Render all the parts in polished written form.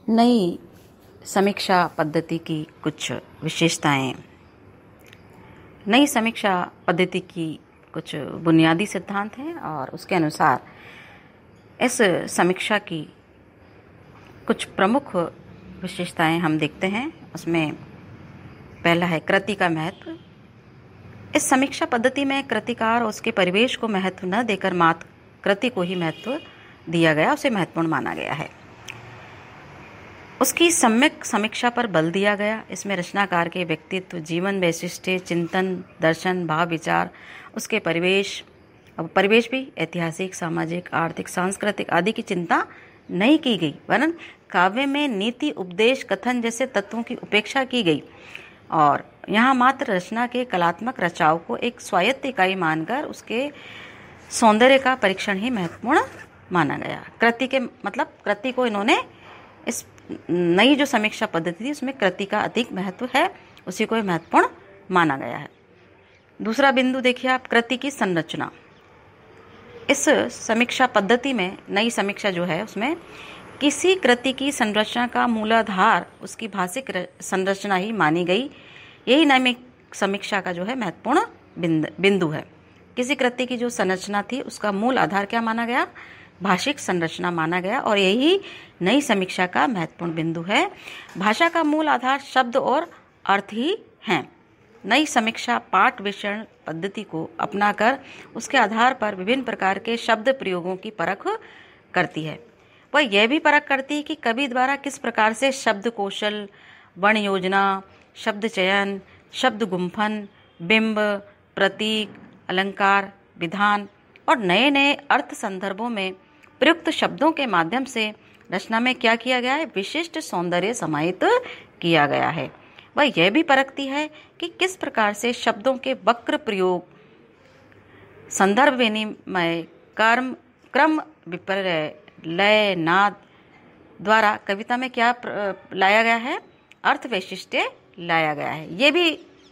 नई समीक्षा पद्धति की कुछ विशेषताएं। नई समीक्षा पद्धति की कुछ बुनियादी सिद्धांत हैं और उसके अनुसार इस समीक्षा की कुछ प्रमुख विशेषताएं हम देखते हैं। उसमें पहला है कृति का महत्व। इस समीक्षा पद्धति में कृतिकार और उसके परिवेश को महत्व न देकर मात्र कृति को ही महत्व दिया गया, उसे महत्वपूर्ण माना गया है। उसकी सम्यक समीक्षा पर बल दिया गया। इसमें रचनाकार के व्यक्तित्व, जीवन वैशिष्ट्य, चिंतन, दर्शन, भाव, विचार, उसके परिवेश, अब परिवेश भी ऐतिहासिक, सामाजिक, आर्थिक, सांस्कृतिक आदि की चिंता नहीं की गई, वरन काव्य में नीति, उपदेश, कथन जैसे तत्वों की उपेक्षा की गई और यहाँ मात्र रचना के कलात्मक रचाव को एक स्वायत्त इकाई मानकर उसके सौंदर्य का परीक्षण ही महत्वपूर्ण माना गया। कृति के मतलब कृति को इन्होंने इस नई जो समीक्षा पद्धति थी उसमें कृति का अधिक महत्व है, उसी को महत्वपूर्ण माना गया है। दूसरा बिंदु देखिए आप, कृति की संरचना। इस समीक्षा पद्धति में नई समीक्षा जो है उसमें किसी कृति की संरचना का मूलाधार उसकी भाषिक संरचना ही मानी गई। यही नई समीक्षा का जो है महत्वपूर्ण बिंदु है। किसी कृति की जो संरचना थी उसका मूल आधार क्या माना गया? भाषिक संरचना माना गया और यही नई समीक्षा का महत्वपूर्ण बिंदु है। भाषा का मूल आधार शब्द और अर्थ ही हैं। नई समीक्षा पाठ विषयण पद्धति को अपनाकर उसके आधार पर विभिन्न प्रकार के शब्द प्रयोगों की परख करती है। वह यह भी परख करती है कि कवि द्वारा किस प्रकार से शब्द कौशल, वर्ण योजना, शब्द चयन, शब्द गुंफन, बिंब, प्रतीक, अलंकार, विधान और नए नए अर्थ संदर्भों में प्रयुक्त शब्दों के माध्यम से रचना में क्या किया गया है? विशिष्ट सौंदर्य समाहित किया गया है। वह यह भी परखती है कि किस प्रकार से शब्दों के वक्र प्रयोग, संदर्भ विनिमय, क्रम विपर्य, लय, नाद द्वारा कविता में क्या लाया गया है? अर्थ वैशिष्ट्य लाया गया है। ये भी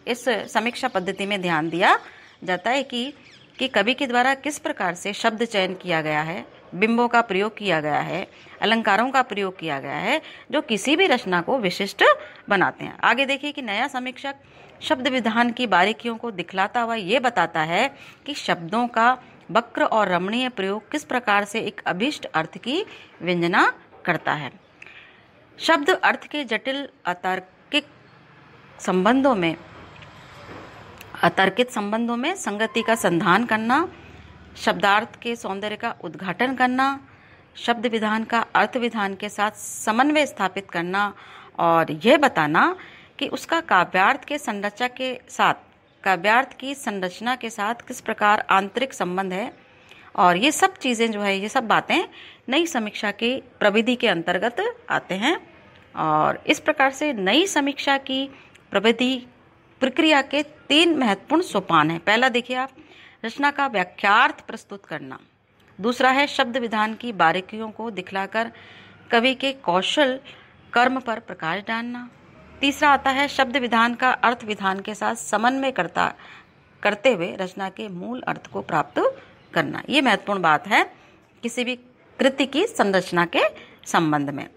इस समीक्षा पद्धति में ध्यान दिया जाता है कि कवि के द्वारा किस प्रकार से शब्द चयन किया गया है, बिंबों का प्रयोग किया गया है, अलंकारों का प्रयोग किया गया है, जो किसी भी रचना को विशिष्ट बनाते हैं। आगे देखिए कि नया समीक्षक शब्द विधान की बारीकियों को दिखलाता हुआ ये बताता है कि शब्दों का वक्र और रमणीय प्रयोग किस प्रकार से एक अभीष्ट अर्थ की व्यंजना करता है। शब्द अर्थ के जटिल अतर्कित संबंधों में संगति का संधान करना, शब्दार्थ के सौंदर्य का उद्घाटन करना, शब्द विधान का अर्थ विधान के साथ समन्वय स्थापित करना और यह बताना कि उसका काव्यार्थ की संरचना के साथ किस प्रकार आंतरिक संबंध है। और ये सब चीज़ें जो है, ये सब बातें नई समीक्षा की प्रविधि के अंतर्गत आते हैं। और इस प्रकार से नई समीक्षा की प्रविधि प्रक्रिया के 3 महत्वपूर्ण सोपान हैं। पहला देखिए आप, रचना का व्याख्यार्थ प्रस्तुत करना। दूसरा है शब्द विधान की बारीकियों को दिखलाकर कवि के कौशल कर्म पर प्रकाश डालना। तीसरा आता है शब्द विधान का अर्थ विधान के साथ समन्वय करते हुए रचना के मूल अर्थ को प्राप्त करना। ये महत्वपूर्ण बात है किसी भी कृति की संरचना के संबंध में।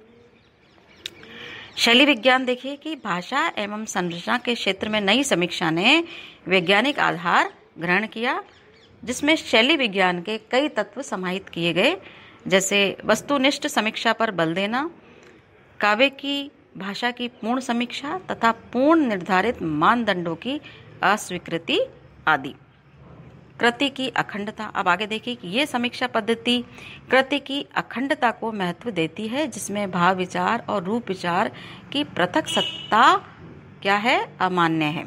शैली विज्ञान देखिए कि भाषा एवं संरचना के क्षेत्र में नई समीक्षा ने वैज्ञानिक आधार ग्रहण किया, जिसमें शैली विज्ञान के कई तत्व समाहित किए गए, जैसे वस्तुनिष्ठ समीक्षा पर बल देना, काव्य की भाषा की पूर्ण समीक्षा तथा पूर्ण निर्धारित मानदंडों की अस्वीकृति आदि। कृति की अखंडता। अब आगे देखिए कि ये समीक्षा पद्धति कृति की अखंडता को महत्व देती है, जिसमें भाव विचार और रूप विचार की पृथक सत्ता क्या है? अमान्य है।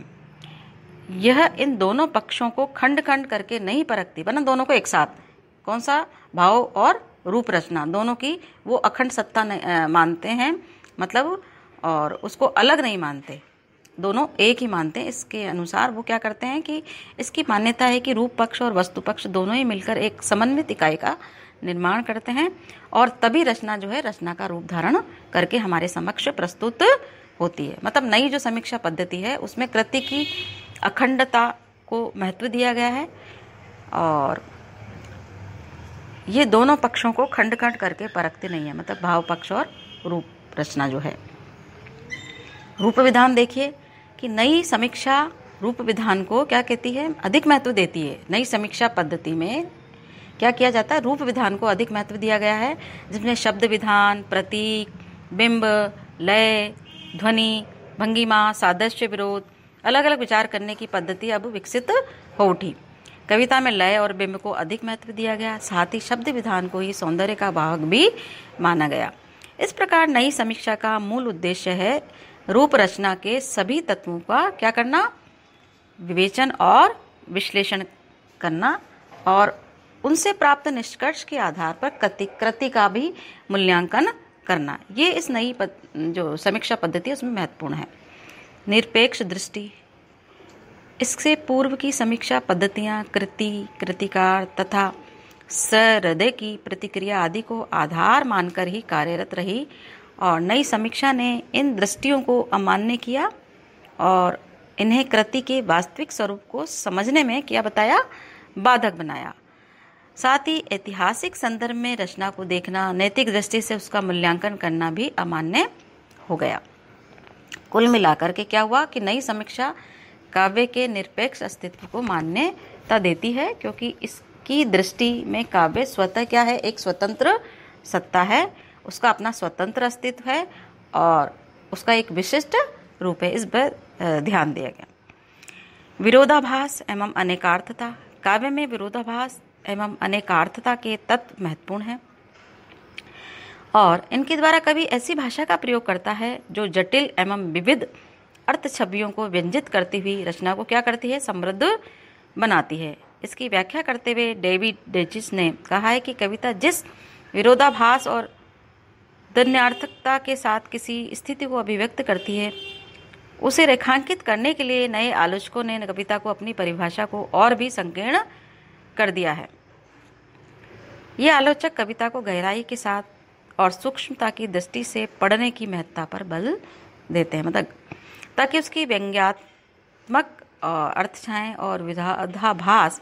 यह इन दोनों पक्षों को खंड खंड करके नहीं परखती, वरन दोनों को एक साथ, कौन सा? भाव और रूप रचना, दोनों की वो अखंड सत्ता मानते हैं, मतलब, और उसको अलग नहीं मानते, दोनों एक ही मानते हैं। इसके अनुसार वो क्या करते हैं कि इसकी मान्यता है कि रूप पक्ष और वस्तु पक्ष दोनों ही मिलकर एक समन्वित इकाई का निर्माण करते हैं और तभी रचना जो है रचना का रूप धारण करके हमारे समक्ष प्रस्तुत होती है। मतलब नई जो समीक्षा पद्धति है उसमें कृति की अखंडता को महत्व दिया गया है और ये दोनों पक्षों को खंड खंड करके परखते नहीं है, मतलब भाव पक्ष और रूप रचना जो है। रूप विधान देखिए कि नई समीक्षा रूप विधान को क्या कहती है, अधिक महत्व देती है। नई समीक्षा पद्धति में क्या किया जाता है, रूप विधान को अधिक महत्व दिया गया है, जिसमें शब्द विधान, प्रतीक, बिंब, लय, ध्वनि, भंगिमा, सादृश्य, विरोध, अलग अलग विचार करने की पद्धति अब विकसित हो उठी। कविता में लय और बिंब को अधिक महत्व दिया गया, साथ ही शब्द विधान को ही सौंदर्य का वाहक भी माना गया। इस प्रकार नई समीक्षा का मूल उद्देश्य है रूप रचना के सभी तत्वों का क्या करना, विवेचन और विश्लेषण करना और उनसे प्राप्त निष्कर्ष के आधार पर कृति का भी मूल्यांकन करना। ये इस नई जो समीक्षा पद्धति है उसमें महत्वपूर्ण है। निरपेक्ष दृष्टि, इससे पूर्व की समीक्षा पद्धतियां कृति, कृतिकार तथा सहृदय की प्रतिक्रिया आदि को आधार मानकर ही कार्यरत रही और नई समीक्षा ने इन दृष्टियों को अमान्य किया और इन्हें कृति के वास्तविक स्वरूप को समझने में क्या बताया, बाधक बनाया। साथ ही ऐतिहासिक संदर्भ में रचना को देखना, नैतिक दृष्टि से उसका मूल्यांकन करना भी अमान्य हो गया। कुल मिलाकर के क्या हुआ कि नई समीक्षा काव्य के निरपेक्ष अस्तित्व को मान्यता देती है, क्योंकि इसकी दृष्टि में काव्य स्वतः क्या है, एक स्वतंत्र सत्ता है, उसका अपना स्वतंत्र अस्तित्व है और उसका एक विशिष्ट रूप है। इस पर ध्यान दिया गया। विरोधाभास एवं अनेकार्थता, काव्य में विरोधाभास एवं अनेकार्थता के तत्व महत्वपूर्ण हैं और इनके द्वारा कवि ऐसी भाषा का प्रयोग करता है जो जटिल एवं विविध अर्थ छवियों को व्यंजित करती हुई रचना को क्या करती है, समृद्ध बनाती है। इसकी व्याख्या करते हुए डेविड डेचिस ने कहा है कि कविता जिस विरोधाभास और दन्यार्थकता के साथ किसी स्थिति को अभिव्यक्त करती है, उसे रेखांकित करने के लिए नए आलोचकों ने कविता को अपनी परिभाषा को और भी संकीर्ण कर दिया है। ये आलोचक कविता को गहराई के साथ और सूक्ष्मता की दृष्टि से पढ़ने की महत्ता पर बल देते हैं, मतलब ताकि उसकी व्यंग्यात्मक अर्थछाएं और विरोधाभास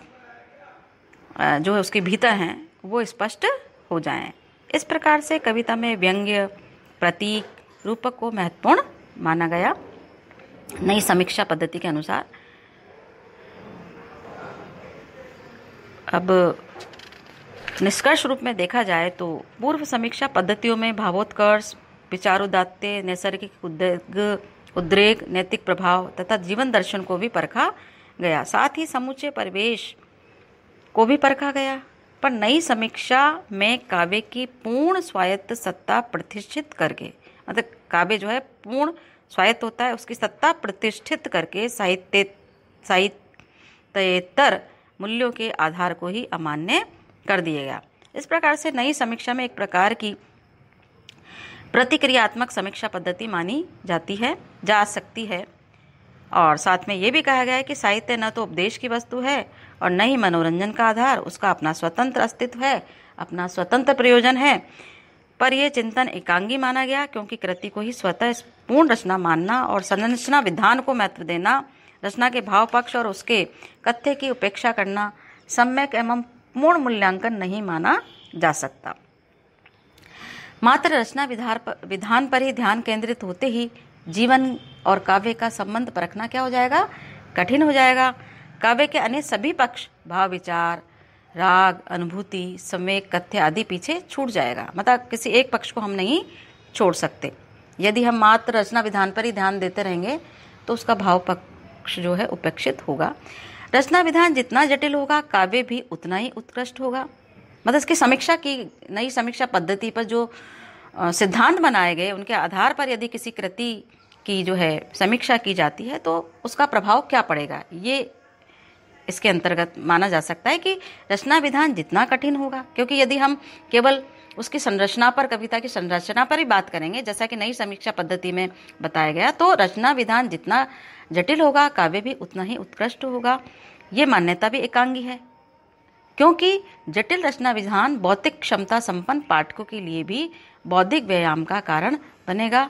जो है उसके भीतर हैं वो स्पष्ट हो जाएं। इस प्रकार से कविता में व्यंग्य, प्रतीक, रूपक को महत्वपूर्ण माना गया नई समीक्षा पद्धति के अनुसार। अब निष्कर्ष रूप में देखा जाए तो पूर्व समीक्षा पद्धतियों में भावोत्कर्ष, विचारोदात्य, नैसर्गिक उद्रेक, नैतिक प्रभाव तथा जीवन दर्शन को भी परखा गया, साथ ही समूचे परिवेश को भी परखा गया। पर नई समीक्षा में काव्य की पूर्ण स्वायत्त सत्ता प्रतिष्ठित करके, मतलब काव्य जो है पूर्ण स्वायत्त होता है, उसकी सत्ता प्रतिष्ठित करके साहित्येतर मूल्यों के आधार को ही अमान्य कर दिया गया। इस प्रकार से नई समीक्षा में एक प्रकार की प्रतिक्रियात्मक समीक्षा पद्धति मानी जा सकती है और साथ में ये भी कहा गया है कि साहित्य न तो उपदेश की वस्तु है और न ही मनोरंजन का आधार, उसका अपना स्वतंत्र अस्तित्व है, अपना स्वतंत्र प्रयोजन है। पर यह चिंतन एकांगी माना गया क्योंकि कृति को ही स्वतः पूर्ण रचना मानना और संरचना विधान को महत्व देना, रचना के भाव पक्ष और उसके कथ्य की उपेक्षा करना सम्यक एवं पूर्ण मूल्यांकन नहीं माना जा सकता। मात्र रचना विधान पर ही ध्यान केंद्रित होते ही जीवन और काव्य का संबंध परखना क्या हो जाएगा, कठिन हो जाएगा। काव्य के अन्य सभी पक्ष, भाव, विचार, राग, अनुभूति, संवेग, कथ्य आदि पीछे छूट जाएगा। मतलब किसी एक पक्ष को हम नहीं छोड़ सकते। यदि हम मात्र रचना विधान पर ही ध्यान देते रहेंगे तो उसका भाव पक्ष जो है उपेक्षित होगा। रचना विधान जितना जटिल होगा, काव्य भी उतना ही उत्कृष्ट होगा। मतलब इसकी समीक्षा की, नई समीक्षा पद्धति पर जो सिद्धांत बनाए गए उनके आधार पर यदि किसी कृति की जो है समीक्षा की जाती है तो उसका प्रभाव क्या पड़ेगा, ये इसके अंतर्गत माना जा सकता है कि रचना विधान जितना कठिन होगा, क्योंकि यदि हम केवल उसकी संरचना पर, कविता की संरचना पर ही बात करेंगे जैसा कि नई समीक्षा पद्धति में बताया गया, तो रचना विधान जितना जटिल होगा काव्य भी उतना ही उत्कृष्ट होगा। ये मान्यता भी एकांगी है क्योंकि जटिल रचना विधान बौद्धिक क्षमता संपन्न पाठकों के लिए भी बौद्धिक व्यायाम का कारण बनेगा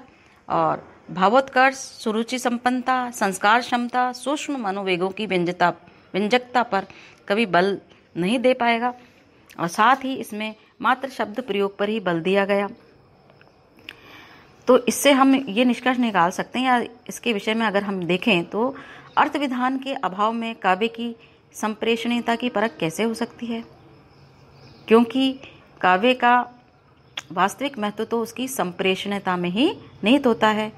और भावोत्कर्ष, सुरुचि संपन्नता, संस्कार क्षमता, सूक्ष्म मनोवेगों की व्यंजकता पर कभी बल नहीं दे पाएगा और साथ ही इसमें मात्र शब्द प्रयोग पर ही बल दिया गया। तो इससे हम ये निष्कर्ष निकाल सकते हैं, या इसके विषय में अगर हम देखें तो अर्थ विधान के अभाव में काव्य की संप्रेषणीयता की परख कैसे हो सकती है, क्योंकि काव्य का वास्तविक महत्व तो उसकी संप्रेषणीयता में ही निहित होता है,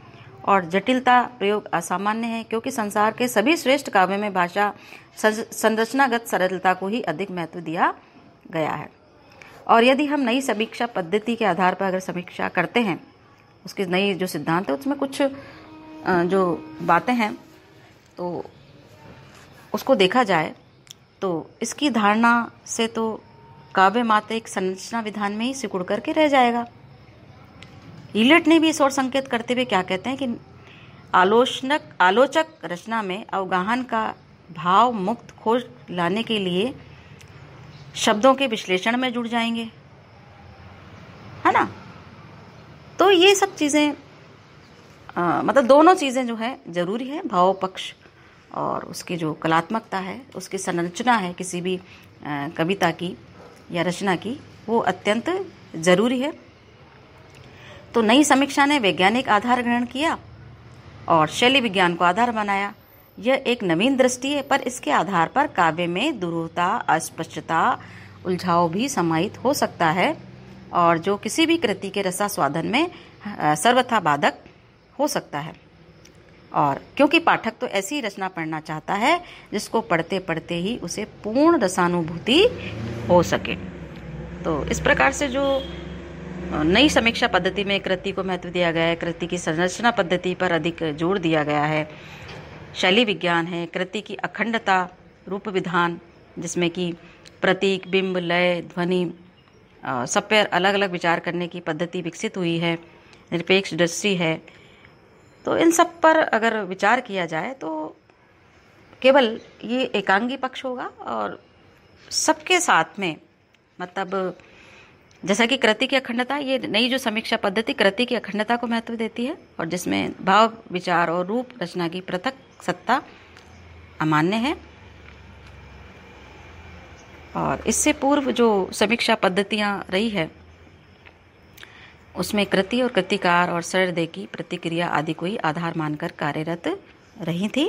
और जटिलता प्रयोग असामान्य है, क्योंकि संसार के सभी श्रेष्ठ काव्य में भाषा संरचनागत सरलता को ही अधिक महत्व दिया गया है। और यदि हम नई समीक्षा पद्धति के आधार पर अगर समीक्षा करते हैं, उसके नई जो सिद्धांत है उसमें कुछ जो बातें हैं तो उसको देखा जाए तो इसकी धारणा से तो काव्य मात्र एक संरचना विधान में ही सिकुड़ करके रह जाएगा। इलियट ने भी इस ओर संकेत करते हुए क्या कहते हैं कि आलोचक रचना में अवगाहन का भाव मुक्त खोज लाने के लिए शब्दों के विश्लेषण में जुड़ जाएंगे, है ना। तो ये सब चीज़ें मतलब दोनों चीज़ें जो है ज़रूरी है, भाव पक्ष और उसकी जो कलात्मकता है, उसकी संरचना है किसी भी कविता की या रचना की, वो अत्यंत ज़रूरी है। तो नई समीक्षा ने वैज्ञानिक आधार ग्रहण किया और शैली विज्ञान को आधार बनाया। यह एक नवीन दृष्टि है, पर इसके आधार पर काव्य में दुरूहता, अस्पष्टता, उलझाव भी समाहित हो सकता है, और जो किसी भी कृति के रसास्वादन में सर्वथा बाधक हो सकता है। और क्योंकि पाठक तो ऐसी रचना पढ़ना चाहता है जिसको पढ़ते पढ़ते ही उसे पूर्ण रसानुभूति हो सके। तो इस प्रकार से जो नई समीक्षा पद्धति में कृति को महत्व दिया गया है, कृति की संरचना पद्धति पर अधिक जोर दिया गया है, शैली विज्ञान है, कृति की अखंडता, रूप विधान जिसमें कि प्रतीक, बिंब, लय, ध्वनि सब पर अलग अलग विचार करने की पद्धति विकसित हुई है, निरपेक्ष दृष्टि है। तो इन सब पर अगर विचार किया जाए तो केवल ये एकांगी पक्ष होगा, और सबके साथ में मतलब जैसा कि कृति की अखंडता, ये नई जो समीक्षा पद्धति कृति की अखंडता को महत्व देती है, और जिसमें भाव, विचार और रूप रचना की पृथक सत्ता अमान्य है। और इससे पूर्व जो समीक्षा पद्धतियां रही है उसमें कृति और कृतिकार और सरदे की प्रतिक्रिया आदि को ही आधार मानकर कार्यरत रही थी,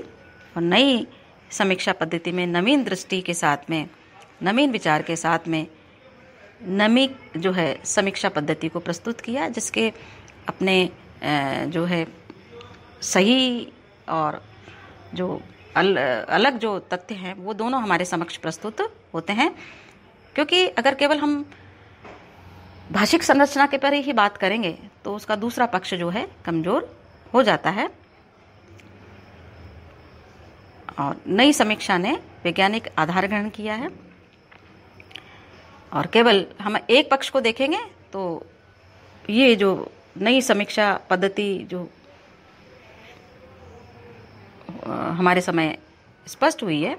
और नई समीक्षा पद्धति में नवीन दृष्टि के साथ में, नवीन विचार के साथ में नमी जो है समीक्षा पद्धति को प्रस्तुत किया, जिसके अपने जो है सही और जो अलग जो तथ्य हैं वो दोनों हमारे समक्ष प्रस्तुत होते हैं। क्योंकि अगर केवल हम भाषिक संरचना के पर ही बात करेंगे तो उसका दूसरा पक्ष जो है कमजोर हो जाता है। और नई समीक्षा ने वैज्ञानिक आधार ग्रहण किया है, और केवल हम एक पक्ष को देखेंगे तो ये जो नई समीक्षा पद्धति जो हमारे समय स्पष्ट हुई है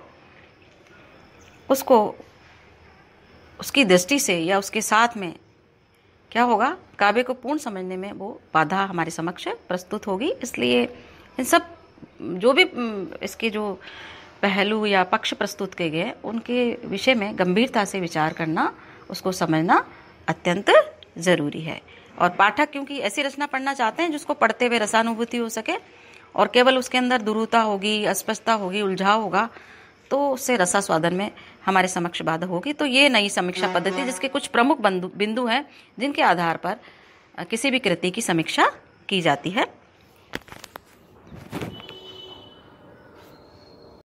उसको, उसकी दृष्टि से या उसके साथ में क्या होगा, काव्य को पूर्ण समझने में वो बाधा हमारे समक्ष प्रस्तुत होगी। इसलिए इन सब जो भी इसके जो पहलू या पक्ष प्रस्तुत किए गए उनके विषय में गंभीरता से विचार करना, उसको समझना अत्यंत ज़रूरी है। और पाठक क्योंकि ऐसी रचना पढ़ना चाहते हैं जिसको पढ़ते हुए रसानुभूति हो सके, और केवल उसके अंदर दुरूहता होगी, अस्पष्टता होगी, उलझाव होगा तो उससे रसास्वादन में हमारे समक्ष बाधा होगी। तो ये नई समीक्षा पद्धति जिसके कुछ प्रमुख बिंदु हैं जिनके आधार पर किसी भी कृति की समीक्षा की जाती है।